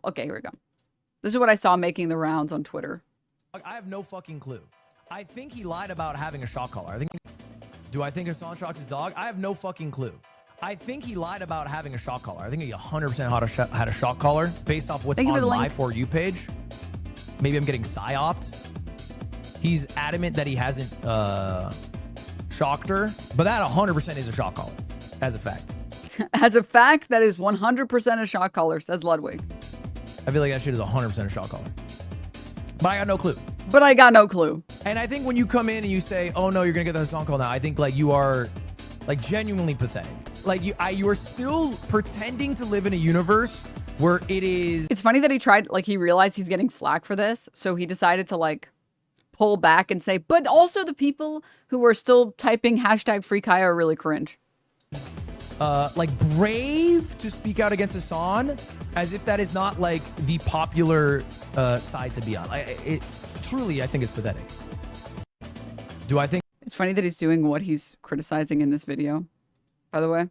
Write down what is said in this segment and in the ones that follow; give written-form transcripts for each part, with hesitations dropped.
Okay, here we go. This is what I saw making the rounds on Twitter. I have no fucking clue. I think he lied about having a shock collar. Do I think Hassan shocked his dog? I have no fucking clue. I think he lied about having a shock collar. I think he 100% had a shock collar based off what's on my For You page. Maybe I'm getting psyoped. He's adamant that he hasn't shocked her, but that 100% is a shock collar, as a fact. As a fact, that is 100% a shock collar, says Ludwig. I feel like that shit is 100% a shock collar. But I got no clue. But I got no clue. And I think when you come in and you say, oh no, you're gonna get the Hassan call now, I think like you are like genuinely pathetic. Like you are still pretending to live in a universe where it is. It's funny that he tried, like he realized he's getting flack for this. So he decided to like pull back and say, but also the people who are still typing hashtag Free Kaya are really cringe. Like brave to speak out against Hassan as if that is not like the popular side to be on. It truly, I think is pathetic. Do I think it's funny that he's doing what he's criticizing in this video, by the way.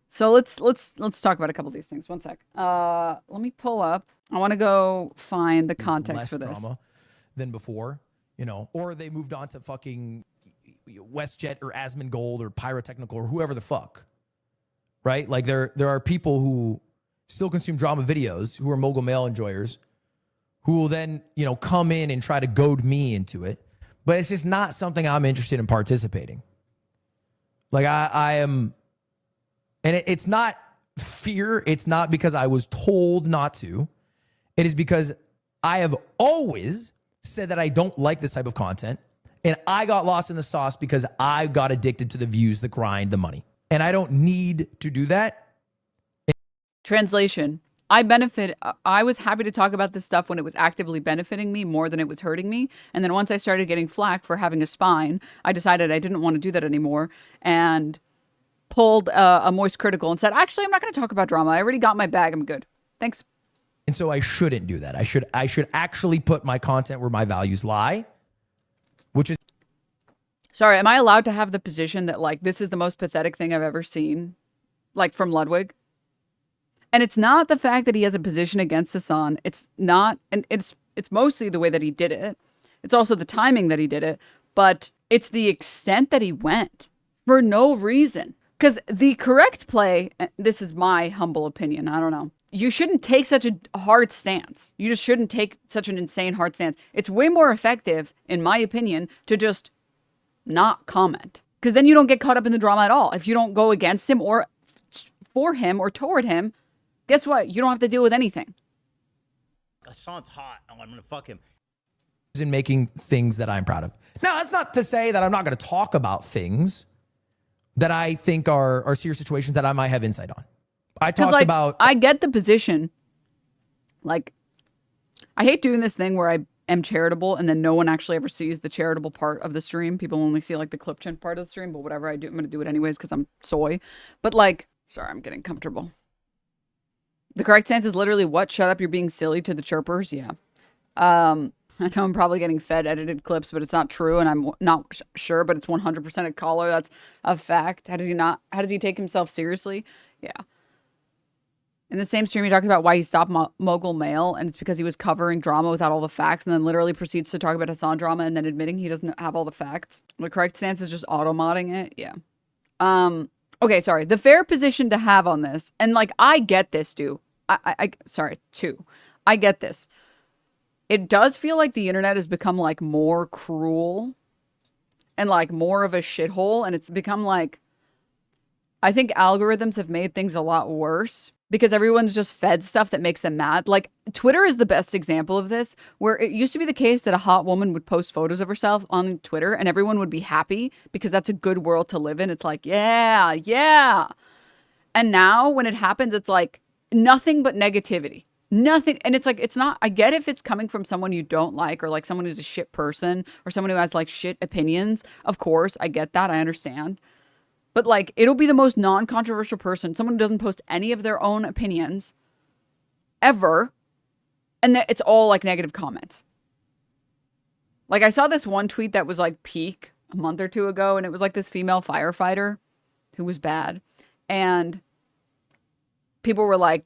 So let's talk about a couple of these things. One sec. Let me pull up. I want to go find the context for this. Drama than before, you know, or they moved on to fucking WestJet or Asmongold or Pyrotechnical or whoever the fuck. Right? Like there are people who still consume drama videos who are mogul male enjoyers who will then, you know, come in and try to goad me into it. But it's just not something I'm interested in participating. Like I am, and it's not fear. It's not because I was told not to. It is because I have always said that I don't like this type of content. And I got lost in the sauce because I got addicted to the views, the grind, the money. And I don't need to do that. Translation. I was happy to talk about this stuff when it was actively benefiting me more than it was hurting me. And then once I started getting flack for having a spine, I decided I didn't want to do that anymore and pulled a moist critical and said, actually, I'm not going to talk about drama. I already got my bag. I'm good. Thanks. And so I shouldn't do that. I should actually put my content where my values lie, which is. Sorry, am I allowed to have the position that like this is the most pathetic thing I've ever seen? Like from Ludwig? And it's not the fact that he has a position against Hassan. It's not, and it's mostly the way that he did it. It's also the timing that he did it, but it's the extent that he went for no reason. Because the correct play, this is my humble opinion, I don't know. You shouldn't take such a hard stance. You just shouldn't take such an insane hard stance. It's way more effective, in my opinion, to just not comment. Because then you don't get caught up in the drama at all. If you don't go against him or for him or toward him, guess what? You don't have to deal with anything. Hassan's hot. Oh, I'm going to fuck him. In making things that I'm proud of. Now, that's not to say that I'm not going to talk about things that I think are serious situations that I might have insight on. I talked about. I get the position. Like, I hate doing this thing where I am charitable and then no one actually ever sees the charitable part of the stream. People only see like the clip chin part of the stream, but whatever I do, I'm going to do it anyways because I'm soy. But like, sorry, I'm getting comfortable. The correct stance is literally what? Shut up, you're being silly to the chirpers. Yeah. I know I'm probably getting fed edited clips, but it's not true. And I'm not sure, but it's 100% a caller. That's a fact. How does he take himself seriously? Yeah. In the same stream, he talks about why he stopped Mogul Mail, and it's because he was covering drama without all the facts, and then literally proceeds to talk about Hassan drama and then admitting he doesn't have all the facts. The correct stance is just auto-modding it. Yeah. Okay, sorry. The fair position to have on this, and like, I get this, dude. I get this. It does feel like the internet has become like more cruel and like more of a shithole, and it's become like, I think algorithms have made things a lot worse because everyone's just fed stuff that makes them mad. Like, Twitter is the best example of this, where it used to be the case that a hot woman would post photos of herself on Twitter and everyone would be happy because that's a good world to live in. It's like, yeah, yeah. And now when it happens, it's like nothing but negativity. Nothing. And it's like, it's not, I get if it's coming from someone you don't like or like someone who's a shit person or someone who has like shit opinions. Of course, I get that. I understand. But like, it'll be the most non-controversial person, someone who doesn't post any of their own opinions ever. And it's all like negative comments. Like, I saw this one tweet that was like peak a month or two ago, and it was like this female firefighter who was bad. And people were like,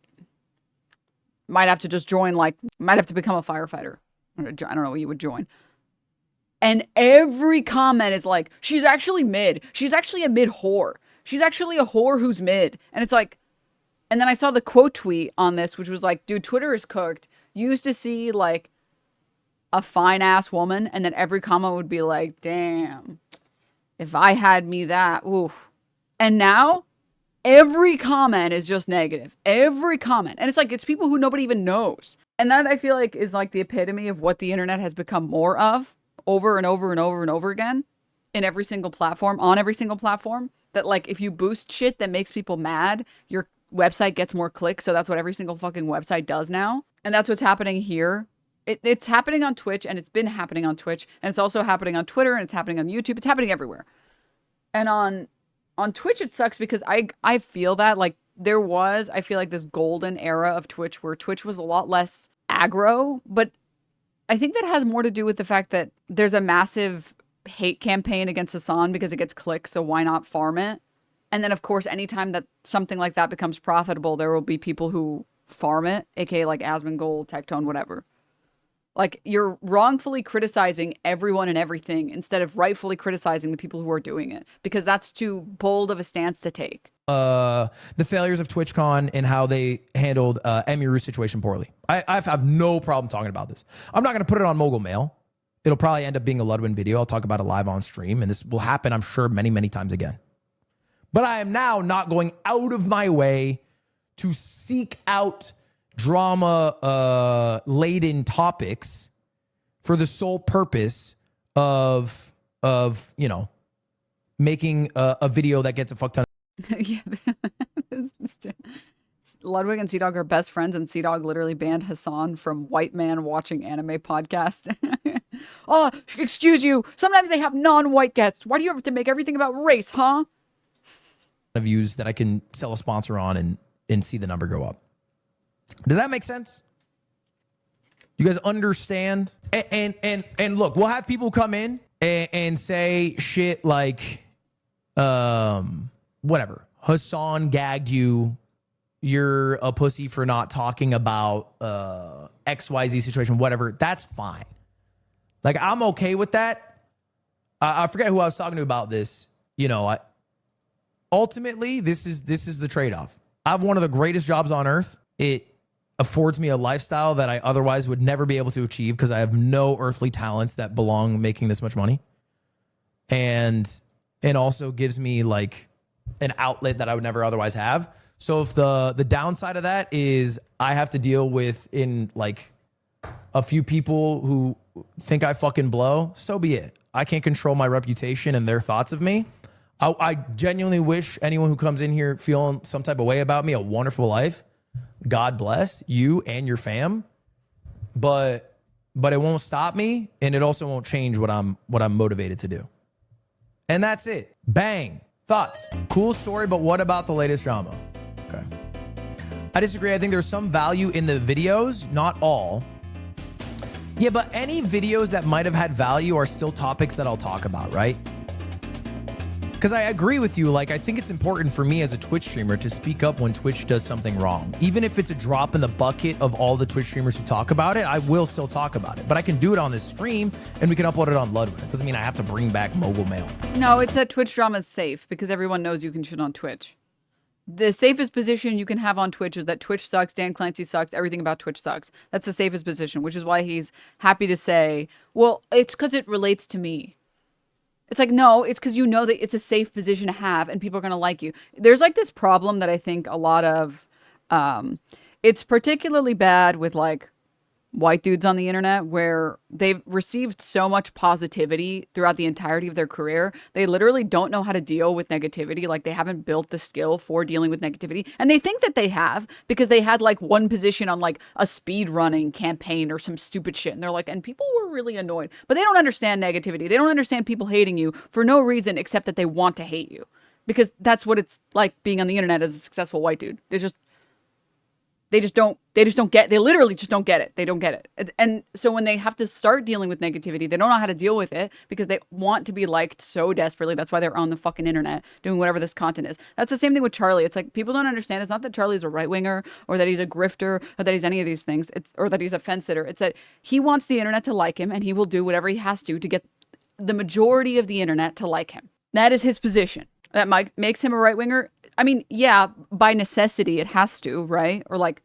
might have to just join, like, might have to become a firefighter. I don't know what you would join. And every comment is like, she's actually mid. She's actually a mid whore. She's actually a whore who's mid. And it's like, and then I saw the quote tweet on this, which was like, dude, Twitter is cooked. You used to see like a fine ass woman, and then every comment would be like, damn, if I had me that, oof. And now every comment is just negative. Every comment. And it's like, it's people who nobody even knows. And that I feel like is like the epitome of what the internet has become more of over and over and over and over again in every single platform, on every single platform. That like, if you boost shit that makes people mad, your website gets more clicks. So that's what every single fucking website does now. And that's what's happening here. It's happening on Twitch, and it's been happening on Twitch, and it's also happening on Twitter, and it's happening on YouTube. It's happening everywhere. And on Twitch, it sucks because I feel that like I feel like this golden era of Twitch where Twitch was a lot less aggro, but I think that has more to do with the fact that there's a massive hate campaign against Hasan because it gets clicks, so why not farm it? And then, of course, anytime that something like that becomes profitable, there will be people who farm it, aka like Asmongold, Tectone, whatever. Like, you're wrongfully criticizing everyone and everything instead of rightfully criticizing the people who are doing it, because that's too bold of a stance to take. The failures of TwitchCon and how they handled Emiru's situation poorly. I have no problem talking about this. I'm not going to put it on Mogul Mail. It'll probably end up being a Ludwig video. I'll talk about it live on stream, and this will happen, I'm sure, many, many times again. But I am now not going out of my way to seek out drama laden topics for the sole purpose of you know, making a video that gets a fuck ton of Yeah. Ludwig and Sea-Dog are best friends, and Sea-Dog literally banned Hasan from White Man Watching Anime podcast. Oh, excuse you. Sometimes they have non-white guests. Why do you have to make everything about race, huh? views that I can sell a sponsor on and see the number go up. Does that make sense? You guys understand? And look, we'll have people come in and say shit like, whatever. Hasan gagged you. You're a pussy for not talking about XYZ situation, whatever. That's fine. Like, I'm okay with that. I forget who I was talking to about this. You know, ultimately, this is the trade-off. I have one of the greatest jobs on earth. It affords me a lifestyle that I otherwise would never be able to achieve because I have no earthly talents that belong making this much money. And also gives me like an outlet that I would never otherwise have. So if the downside of that is I have to deal with in like a few people who think I fucking blow, so be it. I can't control my reputation and their thoughts of me. I genuinely wish anyone who comes in here feeling some type of way about me a wonderful life. God bless you and your fam. But it won't stop me, and it also won't change what I'm motivated to do. And that's it. Bang. Thoughts. Cool story, but what about the latest drama? Okay. I disagree. I think there's some value in the videos, not all. Yeah, but any videos that might have had value are still topics that I'll talk about, right? Because I agree with you. Like, I think it's important for me as a Twitch streamer to speak up when Twitch does something wrong. Even if it's a drop in the bucket of all the Twitch streamers who talk about it, I will still talk about it. But I can do it on this stream, and we can upload it on Ludwig. It doesn't mean I have to bring back Mogul Mail. No, it's that Twitch drama is safe because everyone knows you can shit on Twitch. The safest position you can have on Twitch is that Twitch sucks, Dan Clancy sucks, everything about Twitch sucks. That's the safest position, which is why he's happy to say, well, it's because it relates to me. It's like, no, it's because you know that it's a safe position to have and people are going to like you. There's like this problem that I think a lot of, it's particularly bad with like white dudes on the internet where they've received so much positivity throughout the entirety of their career. They literally don't know how to deal with negativity. Like, they haven't built the skill for dealing with negativity. And they think that they have because they had like one position on like a speed running campaign or some stupid shit. And they're like, and people were really annoyed, but they don't understand negativity. They don't understand people hating you for no reason except that they want to hate you, because that's what it's like being on the internet as a successful white dude. They literally just don't get it. They don't get it. And so when they have to start dealing with negativity, they don't know how to deal with it because they want to be liked so desperately. That's why they're on the fucking internet doing whatever this content is. That's the same thing with Charlie. It's like people don't understand. It's not that Charlie's a right-winger or that he's a grifter or that he's any of these things or that he's a fence sitter. It's that he wants the internet to like him and he will do whatever he has to get the majority of the internet to like him. That is his position. That makes him a right-winger. I mean, yeah, by necessity, it has to, right? Or like,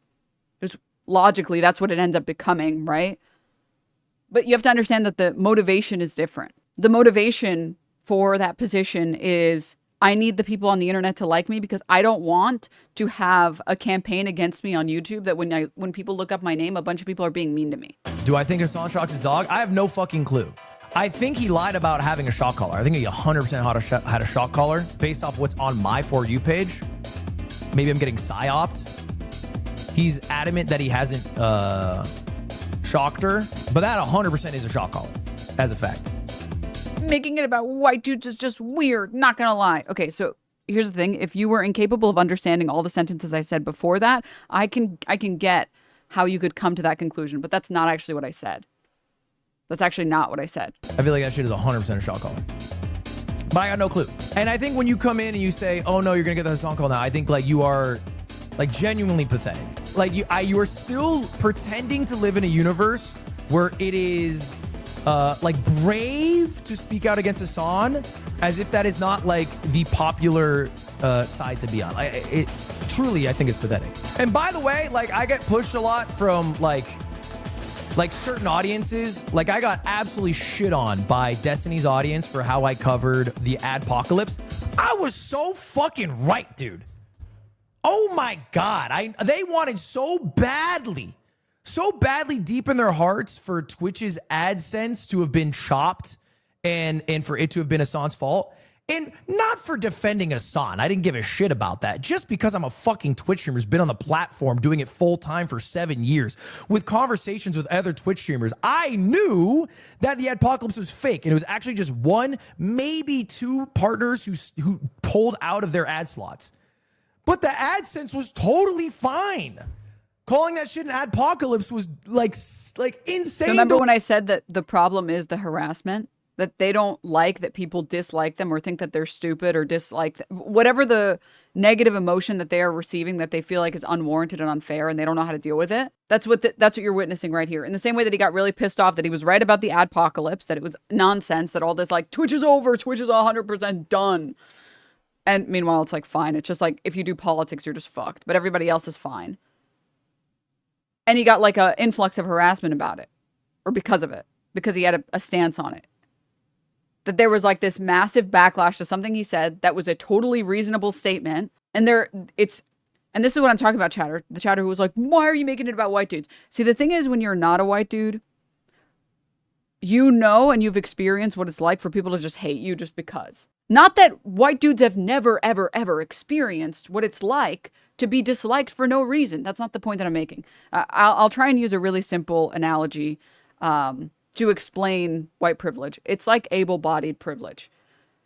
just logically, that's what it ends up becoming, right? But you have to understand that the motivation is different. The motivation for that position is, I need the people on the internet to like me because I don't want to have a campaign against me on YouTube that when people look up my name, a bunch of people are being mean to me. Do I think Hassan shocks his dog? I have no fucking clue. I think he lied about having a shock collar. I think he 100% had a shock collar based off what's on my For You page. Maybe I'm getting psyoped. He's adamant that he hasn't shocked her, but that 100% is a shock collar, as a fact. Making it about white dudes is just weird, not gonna lie. Okay, so here's the thing. If you were incapable of understanding all the sentences I said before that, I can get how you could come to that conclusion, but that's not actually what I said. That's actually not what I said. I feel like that shit is 100% a shot caller. But I got no clue. And I think when you come in and you say, oh no, you're gonna get the Hassan call now, I think like you are like genuinely pathetic. Like you are still pretending to live in a universe where it is like brave to speak out against Hassan, as if that is not like the popular side to be on. It truly, I think, is pathetic. And by the way, like I get pushed a lot from like certain audiences. Like I got absolutely shit on by Destiny's Audience for how I covered the adpocalypse. I was so fucking right, dude. Oh my God. They wanted so badly deep in their hearts for Twitch's AdSense to have been chopped and for it to have been Hassan's fault. And not for defending Hassan. I didn't give a shit about that. Just because I'm a fucking Twitch streamer who's been on the platform doing it full time for 7 years with conversations with other Twitch streamers, I knew that the adpocalypse was fake. And it was actually just one, maybe two partners who pulled out of their ad slots. But the AdSense was totally fine. Calling that shit an adpocalypse was like insane. Remember when I said that the problem is the harassment? That they don't like that people dislike them or think that they're stupid or dislike whatever the negative emotion that they are receiving that they feel like is unwarranted and unfair and they don't know how to deal with it. That's what you're witnessing right here. In the same way that he got really pissed off that he was right about the adpocalypse, that it was nonsense, that all this like Twitch is over, Twitch is 100% done. And meanwhile, it's like fine. It's just like if you do politics, you're just fucked. But everybody else is fine. And he got like an influx of harassment about it or because of it, because he had a stance on it. That there was like this massive backlash to something he said that was a totally reasonable statement. And this is what I'm talking about, chatter. The chatter who was like, why are you making it about white dudes? See, the thing is, when you're not a white dude, you know and you've experienced what it's like for people to just hate you just because. Not that white dudes have never, ever, ever experienced what it's like to be disliked for no reason. That's not the point that I'm making. I'll try and use a really simple analogy to explain white privilege. It's like able-bodied privilege.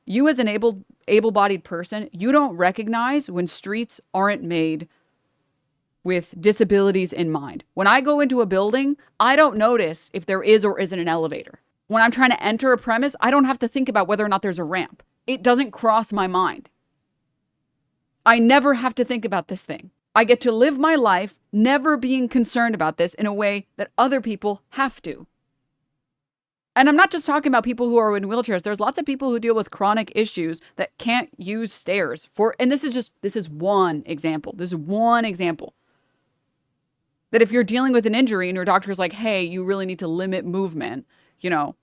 You as an able-bodied person, you don't recognize when streets aren't made with disabilities in mind. When I go into a building, I don't notice if there is or isn't an elevator. When I'm trying to enter a premise, I don't have to think about whether or not there's a ramp. It doesn't cross my mind. I never have to think about this thing. I get to live my life never being concerned about this in a way that other people have to. And I'm not just talking about people who are in wheelchairs. There's lots of people who deal with chronic issues that can't use stairs and this is one example. This is one example. That if you're dealing with an injury and your doctor is like, hey, you really need to limit movement, you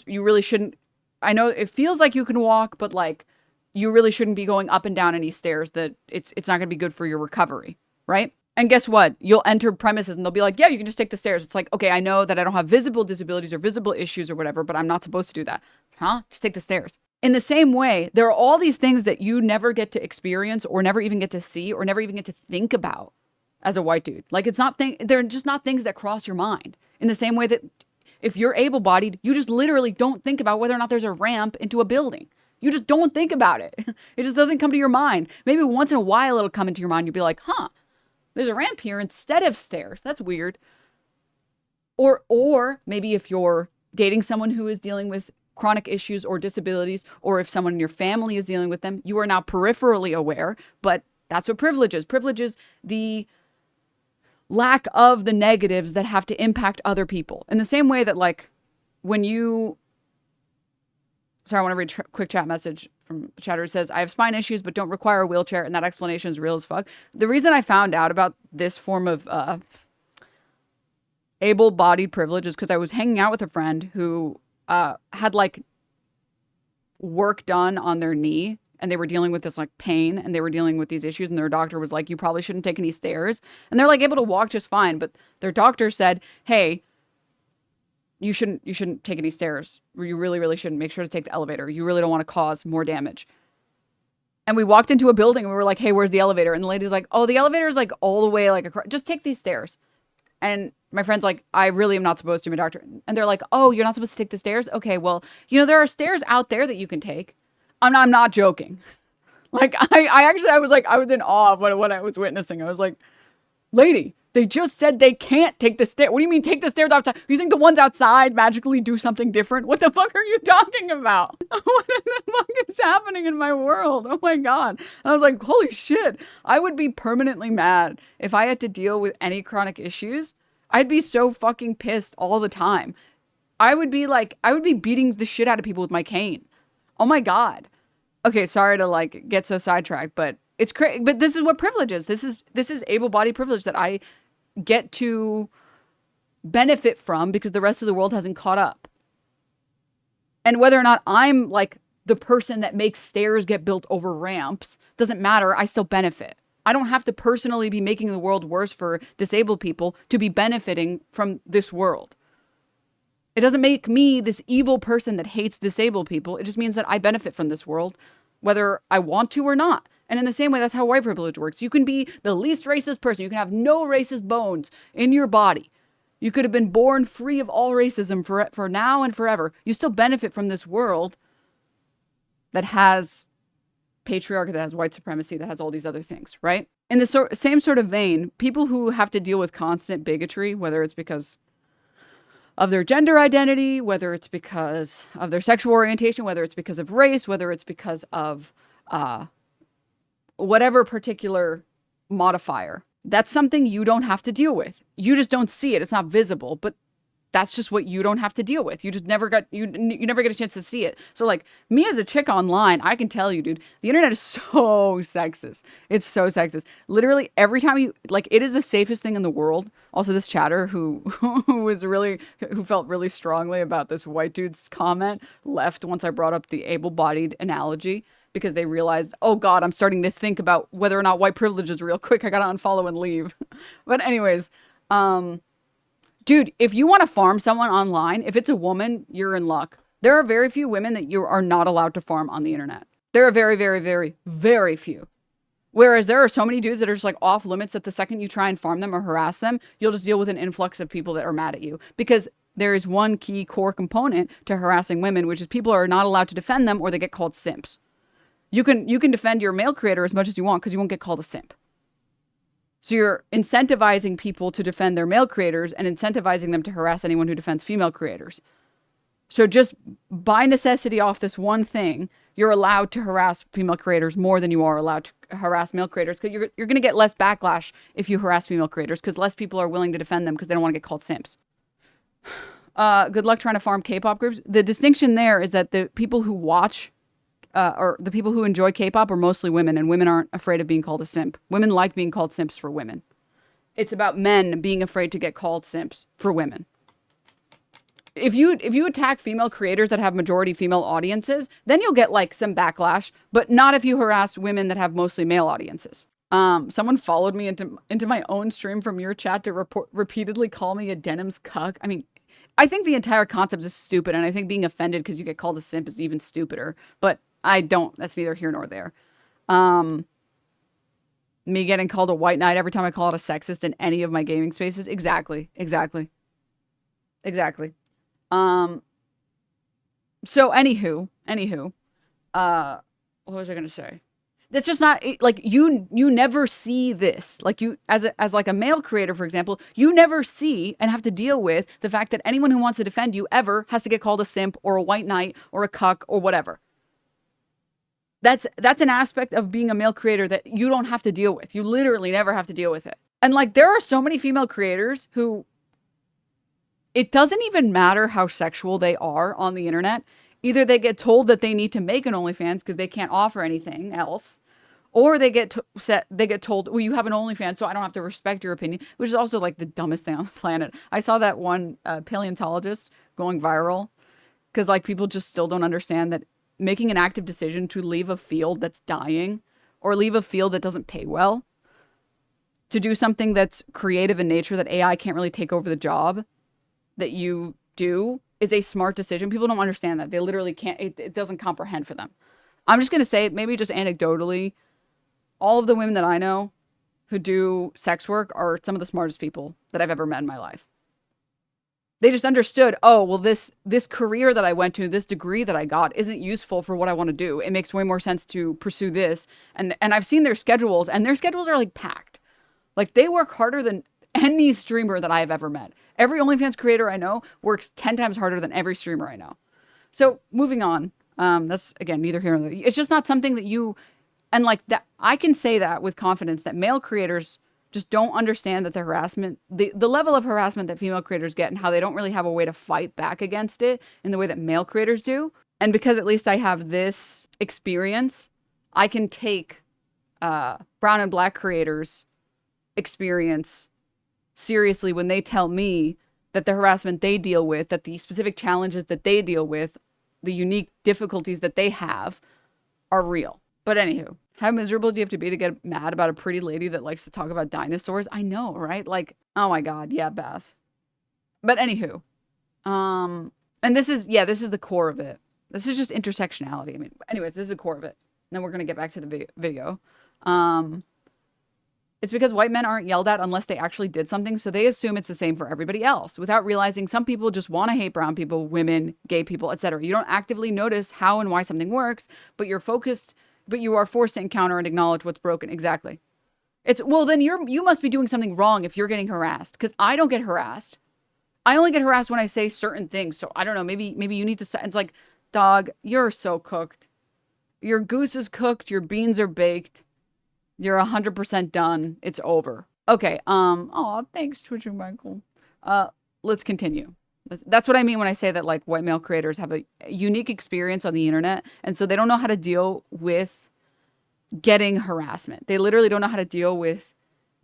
really shouldn't. I know it feels like you can walk, but like you really shouldn't be going up and down any stairs, that it's not going to be good for your recovery, right? And guess what? You'll enter premises and they'll be like, yeah, you can just take the stairs. It's like, okay, I know that I don't have visible disabilities or visible issues or whatever, but I'm not supposed to do that. Huh? Just take the stairs. In the same way, there are all these things that you never get to experience or never even get to see or never even get to think about as a white dude. Like they're just not things that cross your mind. In the same way that if you're able-bodied, you just literally don't think about whether or not there's a ramp into a building. You just don't think about it. It just doesn't come to your mind. Maybe once in a while it'll come into your mind. You'll be like, huh, There's a ramp here instead of stairs. That's weird. Or maybe if you're dating someone who is dealing with chronic issues or disabilities, or if someone in your family is dealing with them, you are now peripherally aware, but that's what privilege is. Privilege is the lack of the negatives that have to impact other people. In the same way that, like, when you... Sorry, I want to read a quick chat message from a chatter who says, I have spine issues but don't require a wheelchair, and that explanation is real as fuck. The reason I found out about this form of able-bodied privilege is because I was hanging out with a friend who had, like, work done on their knee, and they were dealing with this, like, pain, and they were dealing with these issues, and their doctor was like, you probably shouldn't take any stairs. And they're, like, able to walk just fine, but their doctor said, hey, you shouldn't take any stairs. You really, really shouldn't. Make sure to take the elevator. You really don't want to cause more damage. And we walked into a building, and we were like, hey, where's the elevator? And the lady's like, oh, the elevator is, like, all the way, like, across. Just take these stairs. And my friend's like, I really am not supposed to, my doctor. And they're like, oh, you're not supposed to take the stairs? Okay, well, you know, there are stairs out there that you can take. I'm not joking. Like, I was like, I was in awe of what I was witnessing. I was like, lady, they just said they can't take the stairs. What do you mean take the stairs outside? You think the ones outside magically do something different? What the fuck are you talking about? What the fuck is happening in my world? Oh my God. And I was like, holy shit. I would be permanently mad if I had to deal with any chronic issues. I'd be so fucking pissed all the time. I would be beating the shit out of people with my cane. Oh my God. Okay, sorry to, like, get so sidetracked, but it's crazy. But this is what privilege is. This is able-bodied privilege that I get to benefit from because the rest of the world hasn't caught up. And whether or not I'm, like, the person that makes stairs get built over ramps doesn't matter. I still benefit. I don't have to personally be making the world worse for disabled people to be benefiting from this world. It doesn't make me this evil person that hates disabled people. It just means that I benefit from this world, whether I want to or not. And in the same way, that's how white privilege works. You can be the least racist person. You can have no racist bones in your body. You could have been born free of all racism for now and forever. You still benefit from this world that has patriarchy, that has white supremacy, that has all these other things, right? In the same sort of vein, people who have to deal with constant bigotry, whether it's because of their gender identity, whether it's because of their sexual orientation, whether it's because of race, whether it's because of whatever particular modifier, that's something you don't have to deal with. You just don't see it. It's not visible, but that's just what you don't have to deal with. You just never you never get a chance to see it. So, like, me as a chick online, I can tell you, dude, the internet is so sexist. It's so sexist. Literally every time it is the safest thing in the world. Also, this chatter who felt really strongly about this white dude's comment left once I brought up the able-bodied analogy because they realized, oh God, I'm starting to think about whether or not white privilege is real. Quick, I gotta unfollow and leave. But anyways, dude, if you want to farm someone online, if it's a woman, you're in luck. There are very few women that you are not allowed to farm on the internet. There are very, very, very, very few. Whereas there are so many dudes that are just, like, off limits that the second you try and farm them or harass them, you'll just deal with an influx of people that are mad at you. Because there is one key core component to harassing women, which is people are not allowed to defend them or they get called simps. You can defend your male creator as much as you want because you won't get called a simp. So you're incentivizing people to defend their male creators and incentivizing them to harass anyone who defends female creators. So just by necessity off this one thing, you're allowed to harass female creators more than you are allowed to harass male creators because you're going to get less backlash if you harass female creators because less people are willing to defend them because they don't want to get called simps. Good luck trying to farm K-pop groups. The distinction there is that the people who watch or the people who enjoy K-pop are mostly women, and women aren't afraid of being called a simp. Women like being called simps for women. It's about men being afraid to get called simps for women. If you attack female creators that have majority female audiences, then you'll get, like, some backlash, but not if you harass women that have mostly male audiences. Someone followed me into my own stream from your chat to repeatedly call me a Denims cuck. I mean, I think the entire concept is stupid, and I think being offended because you get called a simp is even stupider, but that's neither here nor there. Me getting called a white knight every time I call it a sexist in any of my gaming spaces. Exactly. So anywho, what was I going to say? That's just not like you never see this. Like you as like a male creator, for example, you never see and have to deal with the fact that anyone who wants to defend you ever has to get called a simp or a white knight or a cuck or whatever. That's an aspect of being a male creator that you don't have to deal with. You literally never have to deal with it. And like there are so many female creators who it doesn't even matter how sexual they are on the internet. Either they get told that they need to make an OnlyFans because they can't offer anything else, or they get told, well, you have an OnlyFans, so I don't have to respect your opinion, which is also like the dumbest thing on the planet. I saw that one paleontologist going viral because like people just still don't understand that making an active decision to leave a field that's dying or leave a field that doesn't pay well to do something that's creative in nature that AI can't really take over the job that you do is a smart decision. People don't understand that. They literally can't, it doesn't comprehend for them. I'm just going to say, maybe just anecdotally, all of the women that I know who do sex work are some of the smartest people that I've ever met in my life. They just understood, oh, well, this career that I went to, this degree that I got isn't useful for what I want to do. It makes way more sense to pursue this. And I've seen their schedules, and their schedules are like packed. Like they work harder than any streamer that I have ever met. Every OnlyFans creator I know works 10 times harder than every streamer I know. So moving on, that's again, neither here nor there. It's just not something that you, and like that, I can say that with confidence that male creators just don't understand that the harassment, the level of harassment that female creators get and how they don't really have a way to fight back against it in the way that male creators do. And because at least I have this experience, I can take brown and black creators' experience seriously when they tell me that the harassment they deal with, that the specific challenges that they deal with, the unique difficulties that they have are real. But anywho, how miserable do you have to be to get mad about a pretty lady that likes to talk about dinosaurs? I know, right? Like, oh my God, yeah, Bass. But anywho, and this is the core of it. This is just intersectionality. I mean, anyways, this is the core of it. And then we're going to get back to the video. It's because white men aren't yelled at unless they actually did something, so they assume it's the same for everybody else, without realizing some people just want to hate brown people, women, gay people, etc. You don't actively notice how and why something works, but you are forced to encounter and acknowledge what's broken. Exactly. It's, well, then you must be doing something wrong if you're getting harassed, because I don't get harassed. I only get harassed when I say certain things, so I don't know, maybe you need to, it's like, dog, you're so cooked. Your goose is cooked, your beans are baked. You're 100% done. It's over. Okay. Oh, thanks, Twitch and Michael. Let's continue. That's what I mean when I say that like white male creators have a unique experience on the internet, and so they don't know how to deal with getting harassment. They literally don't know how to deal with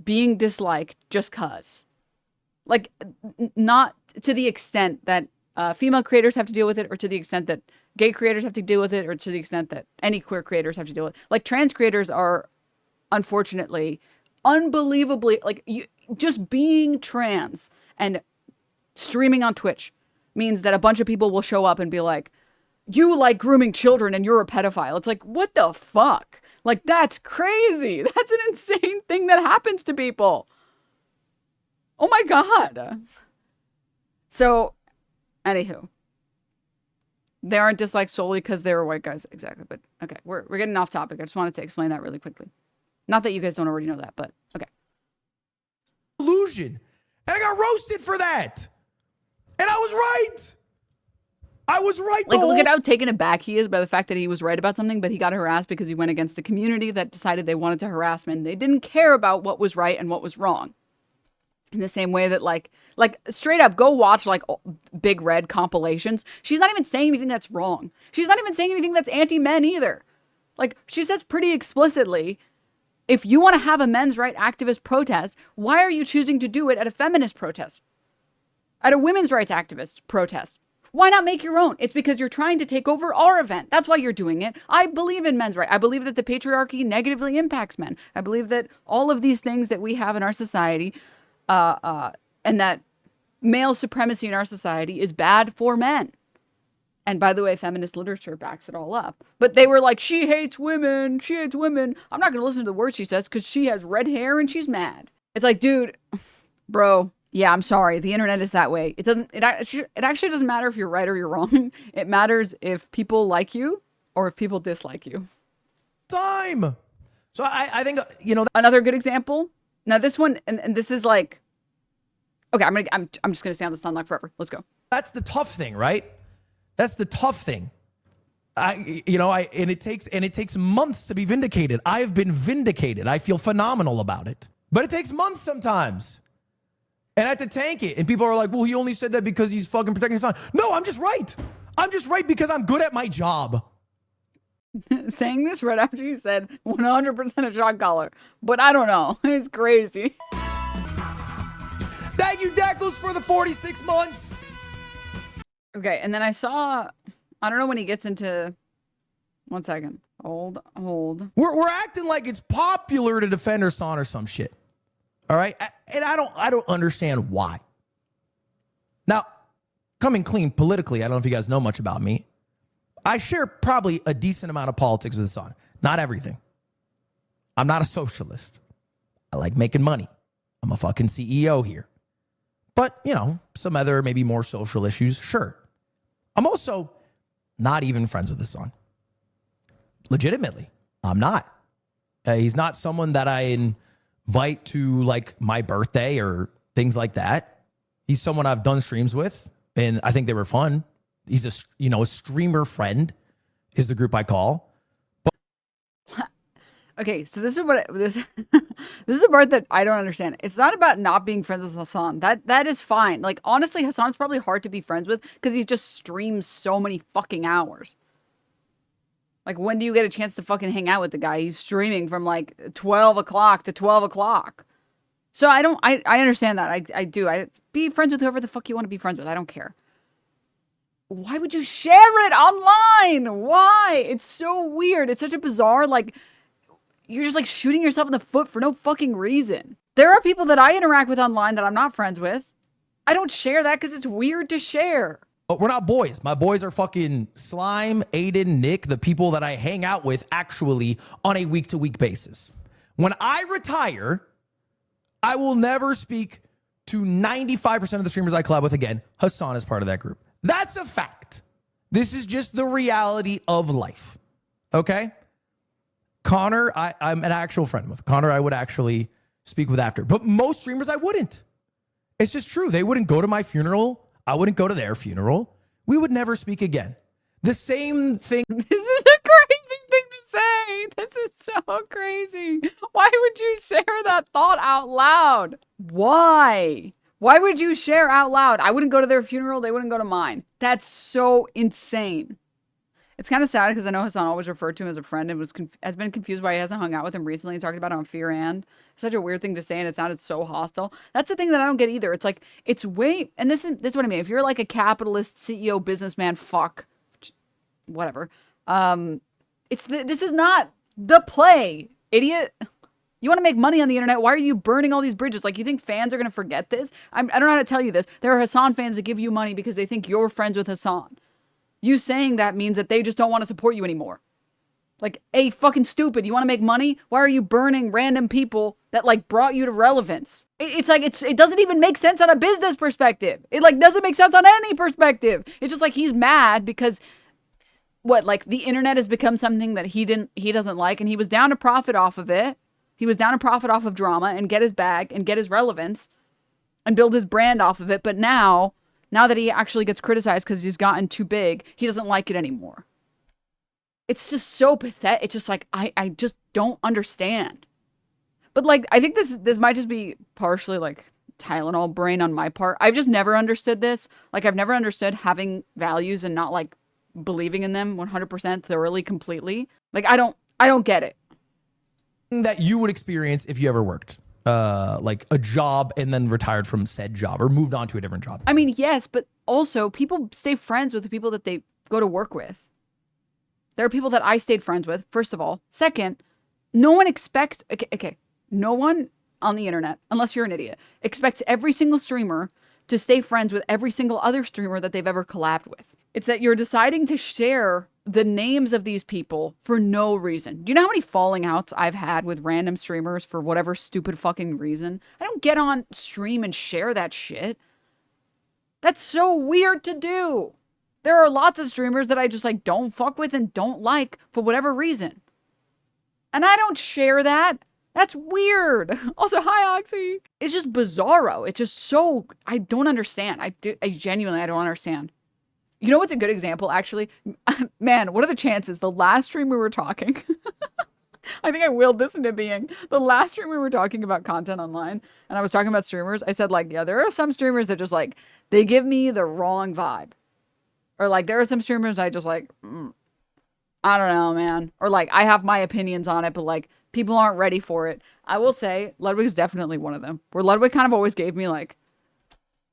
being disliked just cause. Like, not to the extent that female creators have to deal with it, or to the extent that gay creators have to deal with it, or to the extent that any queer creators have to deal with it. Like, trans creators are, unfortunately, unbelievably, like, just being trans and streaming on Twitch means that a bunch of people will show up and be like, you like grooming children and you're a pedophile. It's like, what the fuck? Like, that's crazy. That's an insane thing that happens to people. Oh my God. So, anywho, they aren't disliked solely because they were white guys. Exactly. But okay, we're getting off topic. I just wanted to explain that really quickly. Not that you guys don't already know that, but okay. Illusion. And I got roasted for that. And I was right. I was right. Like, look at how taken aback he is by the fact that he was right about something, but he got harassed because he went against the community that decided they wanted to harass him, and they didn't care about what was right and what was wrong. In the same way that, like straight up, go watch like Big Red compilations. She's not even saying anything that's wrong. She's not even saying anything that's anti-men either. Like, she says pretty explicitly, if you want to have a men's right activist protest, why are you choosing to do it at a feminist protest? At a women's rights activist protest? Why not make your own? It's because you're trying to take over our event. That's why you're doing it. I believe in men's rights. I believe that the patriarchy negatively impacts men. I believe that all of these things that we have in our society, and that male supremacy in our society is bad for men. And by the way, feminist literature backs it all up. But they were like, she hates women. She hates women. I'm not going to listen to the words she says because she has red hair and she's mad. It's like, dude, bro, yeah, I'm sorry. The internet is that way. It actually doesn't matter if you're right or you're wrong. It matters if people like you or if people dislike you. Time. So I think, you know, Another good example. Now this one, and this is like, okay, I'm just gonna stay on this unlock forever. Let's go. that's the tough thing, right? That's the tough thing. And it takes months to be vindicated. I've been vindicated. I feel phenomenal about it. But it takes months sometimes. And I had to tank it. And people are like, well, he only said that because he's fucking protecting his son. No, I'm just right. I'm just right because I'm good at my job. Saying this right after you said 100% a shot caller. But I don't know. It's crazy. Thank you, Deckles, for the 46 months. Okay, and then I saw, I don't know when he gets into, one second. Hold. We're acting like it's popular to defend Hassan or some shit. All right? And I don't understand why. Now, coming clean politically, I don't know if you guys know much about me. I share probably a decent amount of politics with Hassan. Not everything. I'm not a socialist. I like making money. I'm a fucking CEO here. But, you know, some other maybe more social issues, sure. I'm also not even friends with Hassan. Legitimately, I'm not. He's not someone that I invite to like my birthday or things like that. He's someone I've done streams with, and I think they were fun. He's a streamer friend is the group I call. Okay, so this is what this is the part that I don't understand. It's not about not being friends with Hassan. That is fine. Like honestly, Hassan's probably hard to be friends with because he just streams so many fucking hours. Like when do you get a chance to fucking hang out with the guy? He's streaming from like 12 o'clock to 12 o'clock. So I understand that. I do. I be friends with whoever the fuck you want to be friends with. I don't care. Why would you share it online? Why? It's so weird. It's such a bizarre, like, you're just like shooting yourself in the foot for no fucking reason. There are people that I interact with online that I'm not friends with. I don't share that because it's weird to share. But we're not boys. My boys are fucking Slime, Aiden, Nick, the people that I hang out with actually on a week-to-week basis. When I retire, I will never speak to 95% of the streamers I collab with again. Hassan is part of that group. That's a fact. This is just the reality of life. Okay? Connor, I'm an actual friend with. Connor, I would actually speak with after. But most streamers, I wouldn't. It's just true. They wouldn't go to my funeral. I wouldn't go to their funeral. We would never speak again. The same thing. This is a crazy thing to say. This is so crazy. Why would you share that thought out loud? Why? Why would you share out loud? I wouldn't go to their funeral. They wouldn't go to mine. That's so insane. It's kind of sad because I know Hassan always referred to him as a friend and has been confused why he hasn't hung out with him recently and talked about it on Fear and. Such a weird thing to say, and it sounded so hostile. That's the thing that I don't get either. It's like, it's way, and this is what I mean. If you're like a capitalist CEO businessman, fuck, whatever. This is not the play, idiot. You want to make money on the internet? Why are you burning all these bridges? Like, you think fans are going to forget this? I don't know how to tell you this. There are Hassan fans that give you money because they think you're friends with Hassan. You saying that means that they just don't want to support you anymore. Like, hey, fucking stupid. You want to make money? Why are you burning random people that, like, brought you to relevance? It's like, it doesn't even make sense on a business perspective. It, like, doesn't make sense on any perspective. It's just like he's mad because, what, like, the internet has become something that he doesn't like, and he was down to profit off of it. He was down to profit off of drama and get his bag and get his relevance and build his brand off of it. But now that he actually gets criticized because he's gotten too big, he doesn't like it anymore. It's just so pathetic. It's just like, I just don't understand. But like, I think this might just be partially like Tylenol brain on my part. I've just never understood this. Like, I've never understood having values and not like believing in them 100% thoroughly, completely. Like, I don't get it. That you would experience if you ever worked like a job and then retired from said job or moved on to a different job. I mean, yes, but also people stay friends with the people that they go to work with. There are people that I stayed friends with, first of all. Second, no one expects, okay, no one on the internet, unless you're an idiot, expects every single streamer to stay friends with every single other streamer that they've ever collabed with. It's that you're deciding to share the names of these people for no reason. Do you know how many falling outs I've had with random streamers for whatever stupid fucking reason? I don't get on stream and share that shit. That's so weird to do. There are lots of streamers that I just like don't fuck with and don't like for whatever reason. And I don't share that. That's weird. Also, hi, Oxy. It's just bizarro. It's just so, I don't understand. I genuinely, I don't understand. You know what's a good example, actually? Man, what are the chances? The last stream we were talking, I think I willed this into being. The last stream we were talking about content online, and I was talking about streamers. I said, like, yeah, there are some streamers that just, like, they give me the wrong vibe. Or, like, there are some streamers I just, like, I don't know, man. Or, like, I have my opinions on it, but, like, people aren't ready for it. I will say, Ludwig is definitely one of them. Where Ludwig kind of always gave me, like,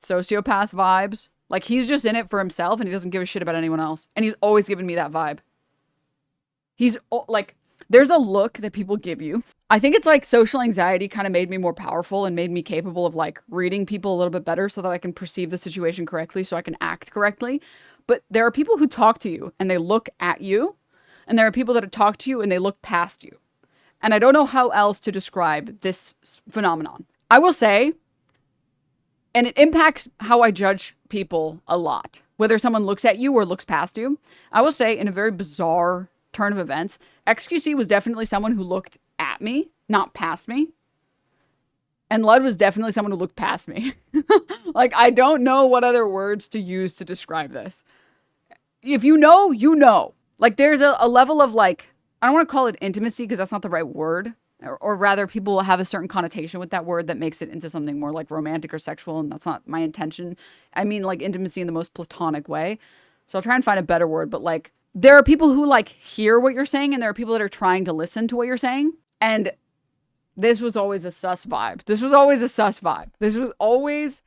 sociopath vibes. Like, he's just in it for himself, and he doesn't give a shit about anyone else. And he's always given me that vibe. He's, like, there's a look that people give you. I think it's, like, social anxiety kind of made me more powerful and made me capable of, like, reading people a little bit better so that I can perceive the situation correctly, so I can act correctly. But there are people who talk to you, and they look at you. And there are people that talk to you, and they look past you. And I don't know how else to describe this phenomenon. I will say, and it impacts how I judge people a lot, whether someone looks at you or looks past you. I will say, in a very bizarre turn of events, XQC was definitely someone who looked at me, not past me. And Lud was definitely someone who looked past me. Like, I don't know what other words to use to describe this. If you know, you know. Like, there's a level of, like, I don't want to call it intimacy because that's not the right word. Or rather, people will have a certain connotation with that word that makes it into something more, like, romantic or sexual, and that's not my intention. I mean, like, intimacy in the most platonic way. So I'll try and find a better word, but, like, there are people who, like, hear what you're saying, and there are people that are trying to listen to what you're saying. And this was always a sus vibe. This was always a sus vibe. This was always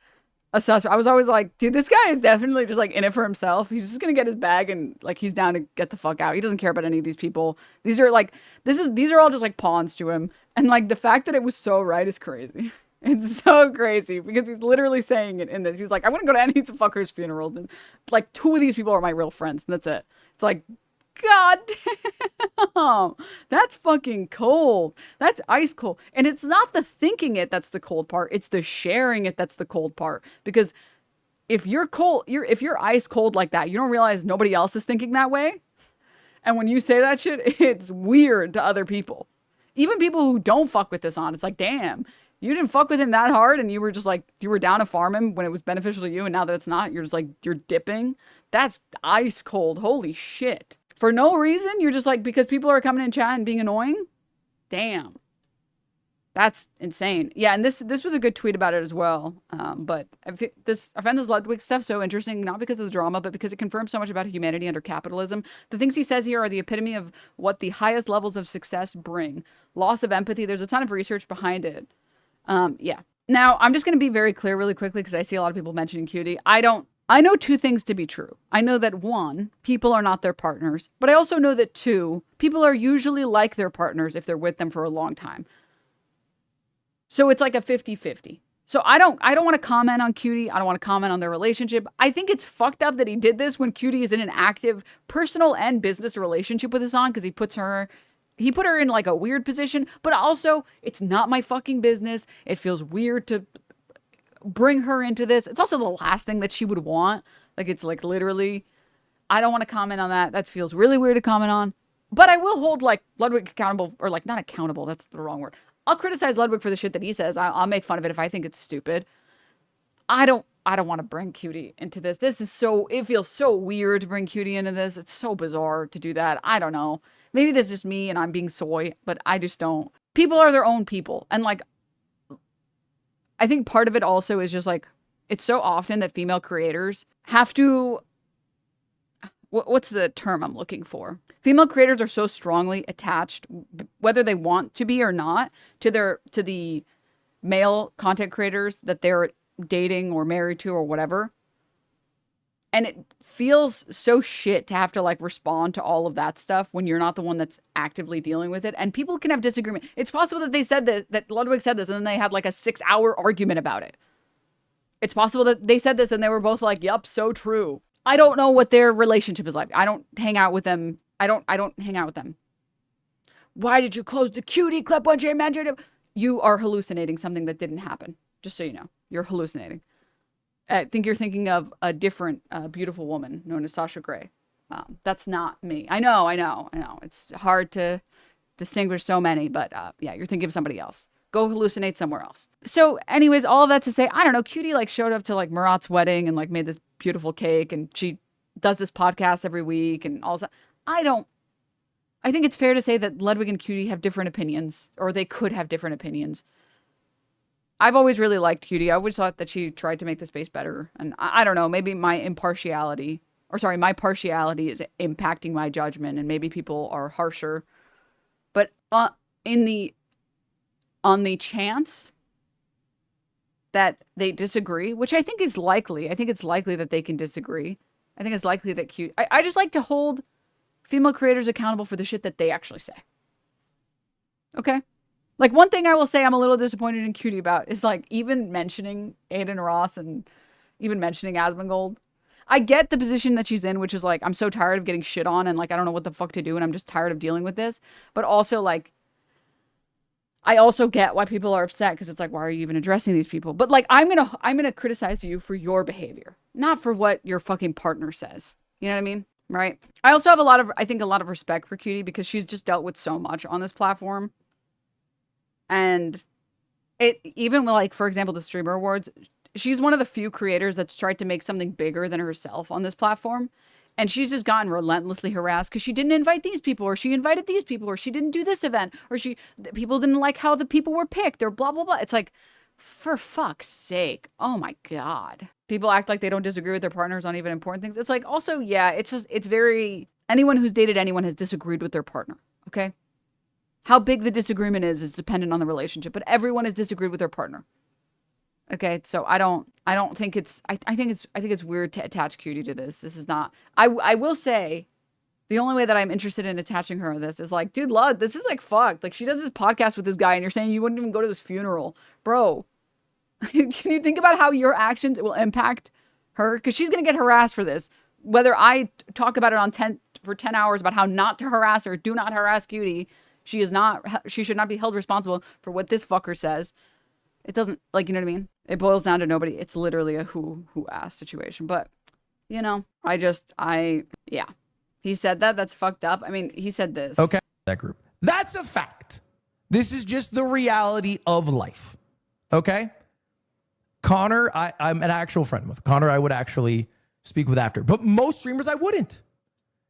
a sus. I was always like, dude, this guy is definitely just, like, in it for himself. He's just gonna get his bag and, like, he's down to get the fuck out. He doesn't care about any of these people. These are, like, these are all just, like, pawns to him. And, like, the fact that it was so right is crazy. It's so crazy because he's literally saying it in this. He's like, I wouldn't go to any of the fuckers' funerals. And, like, 2 of these people are my real friends. And that's it. It's like, God damn. That's fucking cold. That's ice cold. And it's not the thinking it that's the cold part. It's the sharing it that's the cold part. Because if you're cold, if you're ice cold like that, you don't realize nobody else is thinking that way. And when you say that shit, it's weird to other people. Even people who don't fuck with this on, it's like, damn, you didn't fuck with him that hard and you were just like, you were down to farm him when it was beneficial to you, and now that it's not, you're just like, you're dipping. That's ice cold. Holy shit. For no reason, you're just like, because people are coming in chat and being annoying? Damn. That's insane. Yeah, and this was a good tweet about it as well. But I find this Ludwig stuff so interesting, not because of the drama, but because it confirms so much about humanity under capitalism. The things he says here are the epitome of what the highest levels of success bring. Loss of empathy. There's a ton of research behind it. Yeah. Now, I'm just going to be very clear really quickly because I see a lot of people mentioning cutie. I know 2 things to be true. I know that 1, people are not their partners, but I also know that 2, people are usually like their partners if they're with them for a long time. So it's like a 50-50. So I don't want to comment on Cutie. I don't want to comment on their relationship. I think it's fucked up that he did this when Cutie is in an active personal and business relationship with Hassan because he put her in like a weird position, but also it's not my fucking business. It feels weird to bring her into this. It's also the last thing that she would want. Like, it's like literally, I don't want to comment on that. That feels really weird to comment on. But I will hold like Ludwig accountable, or like not accountable. That's the wrong word. I'll criticize Ludwig for the shit that he says. I'll make fun of it if I think it's stupid. I don't want to bring Cutie into this. It feels so weird to bring Cutie into this. It's so bizarre to do that. I don't know. Maybe that's just me and I'm being soy, but I just don't. People are their own people. And like, I think part of it also is just like, it's so often that female creators have to, what's the term I'm looking for? Female creators are so strongly attached, whether they want to be or not, to the male content creators that they're dating or married to or whatever. And it feels so shit to have to like respond to all of that stuff when you're not the one that's actively dealing with it. And people can have disagreement. It's possible that they said that Ludwig said this and then they had like a 6-hour argument about it. It's possible that they said this and they were both like, yup, so true. I don't know what their relationship is like. I don't hang out with them. I don't hang out with them. Why did you close the Cutie clip when Jay mentioned it? You are hallucinating something that didn't happen. Just so you know, you're hallucinating. I think you're thinking of a different beautiful woman known as Sasha Grey. That's not me. I know. It's hard to distinguish so many, but yeah, you're thinking of somebody else. Go hallucinate somewhere else. So anyways, all of that to say, I don't know, Cutie like showed up to like Murat's wedding and like made this beautiful cake, and she does this podcast every week and all that. I think it's fair to say that Ludwig and Cutie have different opinions, or they could have different opinions. I've always really liked Cutie. I always thought that she tried to make the space better. And I don't know, maybe my partiality is impacting my judgment, and maybe people are harsher. But on the chance that they disagree, which I think is likely. I think it's likely that they can disagree. I think it's likely that I just like to hold female creators accountable for the shit that they actually say. Okay? Like, one thing I will say I'm a little disappointed in Cutie about is, like, even mentioning Aiden Ross and even mentioning Asmongold. I get the position that she's in, which is, like, I'm so tired of getting shit on and, like, I don't know what the fuck to do and I'm just tired of dealing with this. But also, like, I also get why people are upset, because it's like, why are you even addressing these people? But, like, I'm gonna criticize you for your behavior, not for what your fucking partner says. You know what I mean? Right? I also have a lot of respect for Cutie, because she's just dealt with so much on this platform. And it, even with, like, for example, the Streamer Awards, she's one of the few creators that's tried to make something bigger than herself on this platform. And she's just gotten relentlessly harassed because she didn't invite these people, or she invited these people, or she didn't do this event, or people didn't like how the people were picked, or blah, blah, blah. It's like, for fuck's sake. Oh my God. People act like they don't disagree with their partners on even important things. It's like, also, yeah, it's very, anyone who's dated anyone has disagreed with their partner. Okay? How big the disagreement is dependent on the relationship, but everyone has disagreed with their partner. Okay, so I don't think it's, I think it's weird to attach Cutie to this. This is not, I will say, the only way that I'm interested in attaching her to this is like, dude, Lud, this is like fucked. Like, she does this podcast with this guy and you're saying you wouldn't even go to his funeral. Bro, can you think about how your actions will impact her? Because she's going to get harassed for this. Whether I talk about it for 10 hours about how not to harass her, do not harass Cutie. She should not be held responsible for what this fucker says. It doesn't, like, you know what I mean? It boils down to nobody. It's literally a who asked situation. But, you know, yeah. He said that. That's fucked up. I mean, he said this. Okay. That group. That's a fact. This is just the reality of life. Okay? Connor, I'm an actual friend with. Connor, I would actually speak with after. But most streamers, I wouldn't.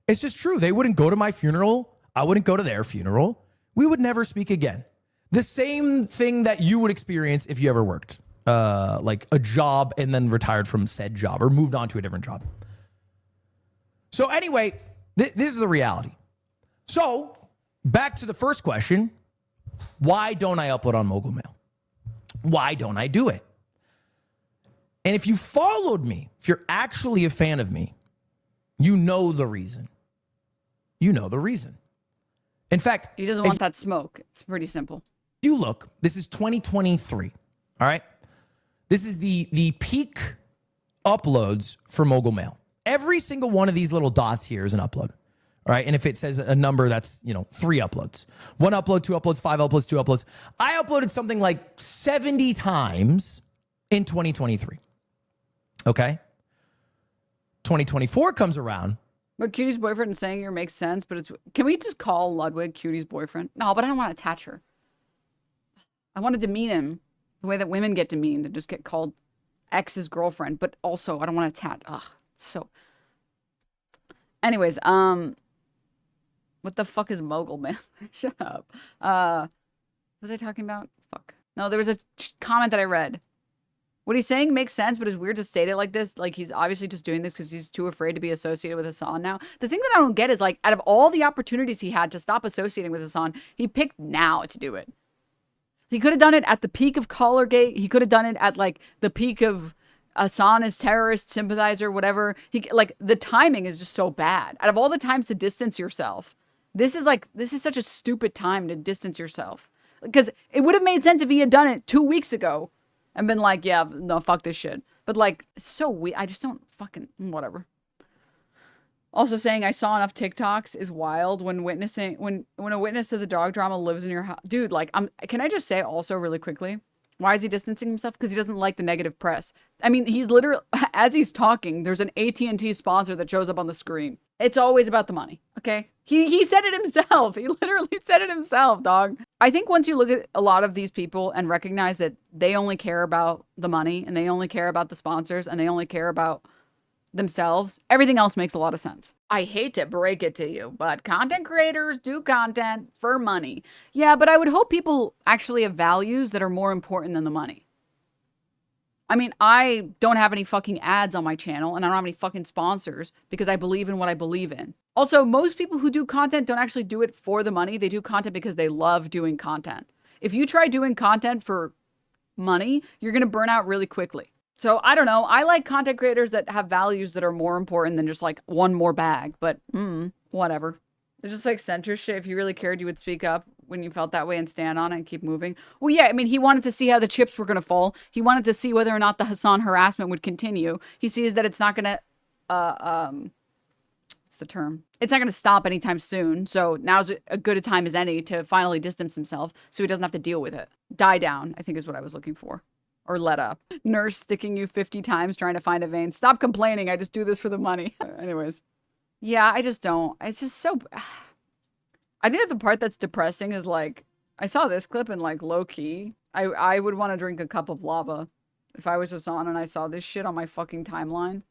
It's just true. They wouldn't go to my funeral. I wouldn't go to their funeral. We would never speak again. The same thing that you would experience if you ever worked like a job and then retired from said job or moved on to a different job. So anyway, this is the reality. So back to the first question. Why don't I upload on Mogul Mail? Why don't I do it? And if you followed me, if you're actually a fan of me, you know the reason. You know the reason. In fact, he doesn't want that smoke. It's pretty simple. You look, this is 2023. All right. This is the peak uploads for Mogul Mail. Every single one of these little dots here is an upload. All right. And if it says a number, that's, 3 uploads, 1 upload, 2 uploads, 5 uploads, 2 uploads. I uploaded something like 70 times in 2023. Okay. 2024 comes around. But Cutie's boyfriend saying here makes sense, but can we just call Ludwig Cutie's boyfriend? No, but I don't want to attach her. I want to demean him the way that women get demeaned and just get called ex's girlfriend, but also I don't want to attach. Ugh, so. Anyways, what the fuck is Mogul, man? Shut up. What was I talking about? Fuck. No, there was a comment that I read. What he's saying makes sense, but it's weird to state it like this. Like, he's obviously just doing this because he's too afraid to be associated with Hasan now. The thing that I don't get is, like, out of all the opportunities he had to stop associating with Hasan, he picked now to do it. He could have done it at the peak of Collargate. He could have done it at, like, the peak of Hasan as terrorist sympathizer, whatever. The timing is just so bad. Out of all the times to distance yourself, this is such a stupid time to distance yourself. Because it would have made sense if he had done it 2 weeks ago. And been like, yeah, no, fuck this shit. But, like, it's so weird. I just don't fucking, whatever. Also saying I saw enough TikToks is wild when witnessing, when a witness to the dog drama lives in your house. Dude, like, can I just say also really quickly, why is he distancing himself? Because he doesn't like the negative press. I mean, he's literally, as he's talking, there's an AT&T sponsor that shows up on the screen. It's always about the money, okay? Okay. He said it himself. He literally said it himself, dog. I think once you look at a lot of these people and recognize that they only care about the money and they only care about the sponsors and they only care about themselves, everything else makes a lot of sense. I hate to break it to you, but content creators do content for money. Yeah, but I would hope people actually have values that are more important than the money. I mean, I don't have any fucking ads on my channel and I don't have any fucking sponsors because I believe in what I believe in. Also, most people who do content don't actually do it for the money. They do content because they love doing content. If you try doing content for money, you're going to burn out really quickly. So I don't know. I like content creators that have values that are more important than just like one more bag, but whatever. It's just like censorship. If you really cared, you would speak up when you felt that way and stand on it and keep moving. Well, yeah, I mean, he wanted to see how the chips were going to fall. He wanted to see whether or not the Hassan harassment would continue. He sees that it's not going to, what's the term? It's not going to stop anytime soon. So now's a good a time as any to finally distance himself so he doesn't have to deal with it. Die down, I think is what I was looking for. Or let up. Nurse sticking you 50 times trying to find a vein. Stop complaining. I just do this for the money. Anyways. Yeah, I just don't. It's just so... I think that the part that's depressing is like, I saw this clip and like low key, I would want to drink a cup of lava if I was Hassan and I saw this shit on my fucking timeline.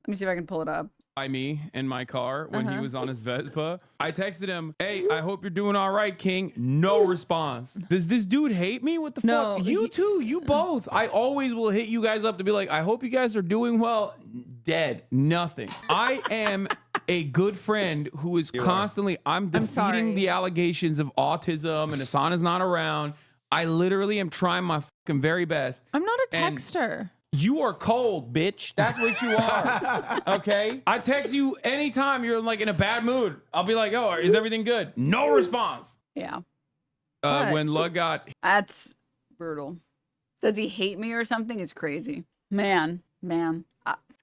Let me see if I can pull it up. By me in my car when he was on his Vespa. I texted him, hey, I hope you're doing all right, King. No response. Does this dude hate me? What the fuck? You too. You both. I always will hit you guys up to be like, I hope you guys are doing well. Dead. Nothing. I am a good friend who is constantly, I'm defeating the allegations of autism and Hassan is not around. I literally am trying my fucking very best. I'm not a texter. You are cold, bitch. That's what you are. Okay? I text you anytime you're like in a bad mood. I'll be like, oh, is everything good? No response. Yeah. When Lug got... That's brutal. Does he hate me or something? It's crazy. Man.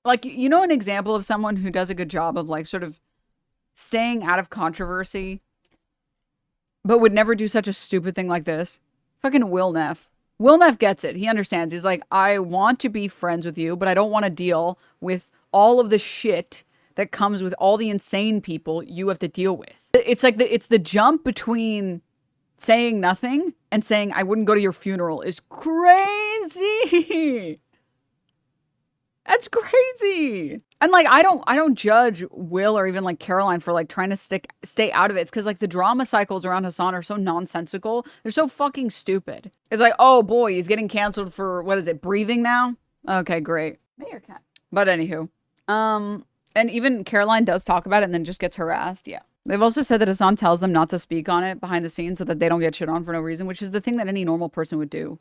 Like, you know an example of someone who does a good job of like sort of staying out of controversy, but would never do such a stupid thing like this? Fucking Will Neff. Will Neff gets it. He understands. He's like, I want to be friends with you, but I don't want to deal with all of the shit that comes with all the insane people you have to deal with. It's like it's the jump between saying nothing and saying I wouldn't go to your funeral is crazy. That's crazy. And like I don't judge Will or even like Caroline for like trying to stay out of it. It's because like the drama cycles around Hassan are so nonsensical. They're so fucking stupid. It's like, oh boy, he's getting canceled for what is it, breathing now? Okay, great. Mayor cat. But anywho. And even Caroline does talk about it and then just gets harassed. Yeah. They've also said that Hassan tells them not to speak on it behind the scenes so that they don't get shit on for no reason, which is the thing that any normal person would do.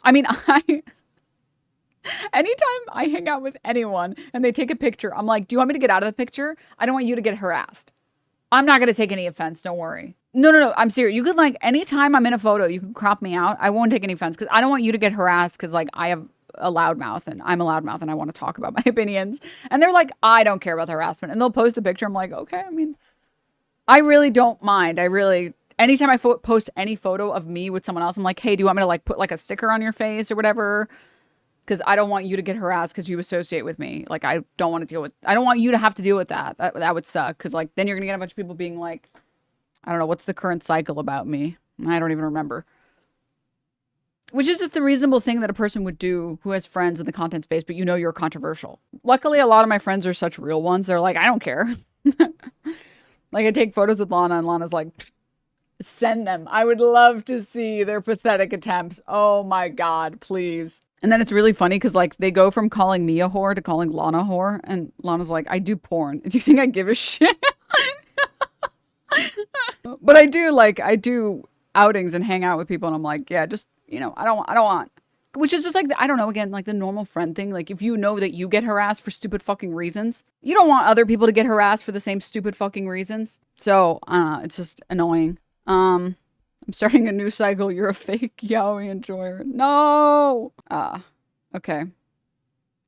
I mean, anytime I hang out with anyone and they take a picture, I'm like, do you want me to get out of the picture? I don't want you to get harassed. I'm not going to take any offense. Don't worry. No. I'm serious. You could like, anytime I'm in a photo, you can crop me out. I won't take any offense because I don't want you to get harassed because like I have a loudmouth and I'm a loudmouth and I want to talk about my opinions. And they're like, I don't care about the harassment. And they'll post a picture. I'm like, okay, I mean, I really don't mind. Anytime I post any photo of me with someone else, I'm like, hey, do you want me to like put like a sticker on your face or whatever? Because I don't want you to get harassed because you associate with me. Like, I don't want you to have to deal with that. That would suck. Because, like, then you're going to get a bunch of people being like, I don't know, what's the current cycle about me? I don't even remember. Which is just the reasonable thing that a person would do who has friends in the content space, but you know you're controversial. Luckily, a lot of my friends are such real ones. They're like, I don't care. Like, I take photos with Lana, and Lana's like, send them. I would love to see their pathetic attempts. Oh, my God, please. And then it's really funny because, like, they go from calling me a whore to calling Lana a whore. And Lana's like, I do porn. Do you think I give a shit? But I do outings and hang out with people. And I'm like, yeah, just, you know, I don't want. Which is just like, I don't know, again, like the normal friend thing. Like, if you know that you get harassed for stupid fucking reasons, you don't want other people to get harassed for the same stupid fucking reasons. So, it's just annoying. I'm starting a new cycle. You're a fake yaoi enjoyer. No. Okay.